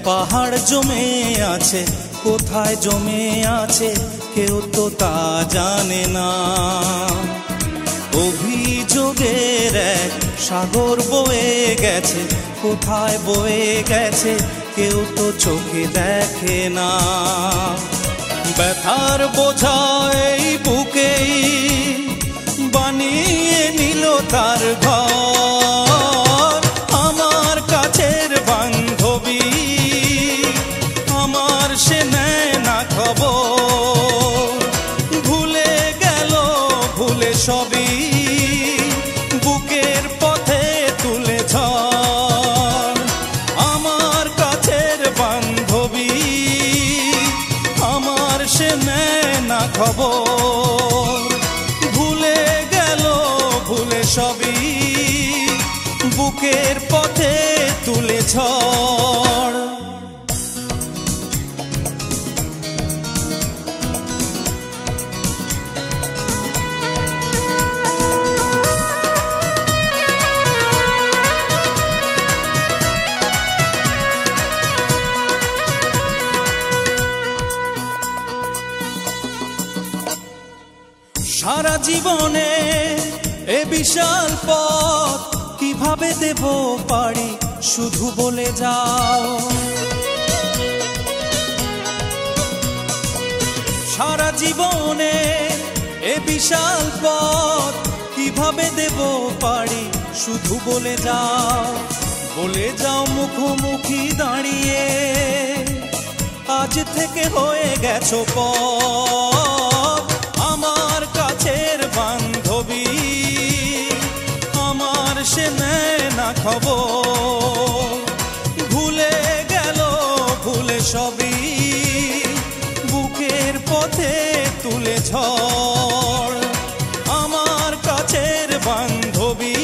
পাহাড় জমে আছে, কোথায় জমে আছে কেউ তো তা জানে না। অভিযোগের এক সাগর বয়ে গেছে, কোথায় বয়ে গেছে কেউ তো চোখে দেখে না। ব্যথার বোঝা এই বুকেই বানিয়ে নিল তার ঘর। আমার কাছের বান্ধবী, আমার সে নেয় না খবর। ভুলে গেল ভুলে সবই, বুকের পথে তুলে ঝড়। আমার কাছের বান্ধবী, আমার সে নেয় না খবর। ভুলে গেল ভুলে সবই, বুকের পথে তুলে ঝড়। সারা জীবনে এ বিশাল পথ কিভাবে দেব পারি, শুধু বলে যাও। সারা জীবনে এ বিশাল পথ কিভাবে দেব পারি, শুধু বলে যাও। বলে যাও মুখোমুখি দাঁড়িয়ে, আজ থেকে হয়ে গেছো পথ। আমার কাছের বান্ধবী, আমার সে নেয় না খবর। ভুলে গেল ভুলে সবই, বুকের পথে তুলে ঝড়। আমার কাছের বান্ধবী,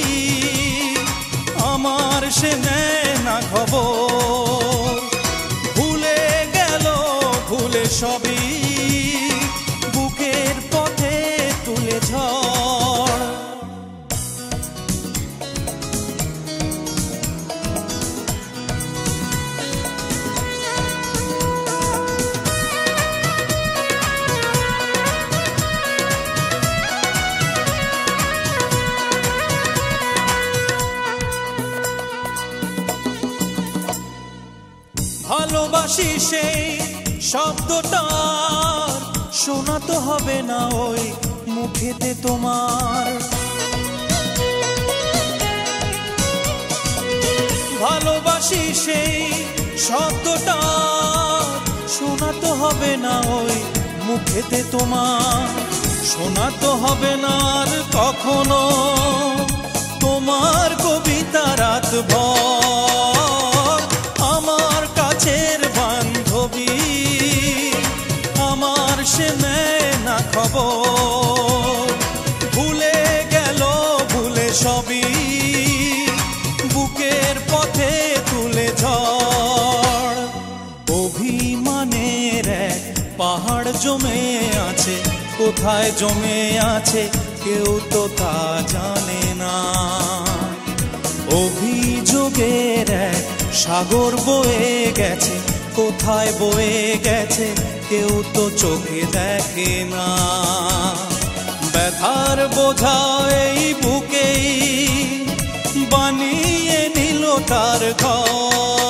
আমার সে নেয় না খবর। ভুলে গেল ভুলে সবই, বুকের পথে তুলে ঝড়। ভালোবাসি সেই শব্দটার শোনা তো হবে না ওই মুখেতে তোমার। ভালোবাসি সেই শব্দটার শোনা তো হবে না ওই মুখেতে তোমার। শোনা তো হবে না আর কখনো তোমার কবিতা রাত ভর। আমার কাছের বান্ধবী, আমার সে নেয় না খবর। ভুলে গেল ভুলে সবই, বুকের পথে তুলে ঝড়। অভিমানের এক পাহাড় জমে আছে, কোথায় জমে আছে কেউ তো তা জানে না। অভিযোগের এক সাগর বয়ে গেছে, কোথায় বয়ে গেছে কেউ তো চোখে দেখে না। ব্যথার বোঝা এই বুকেই বানিয়ে নিল তার ঘর।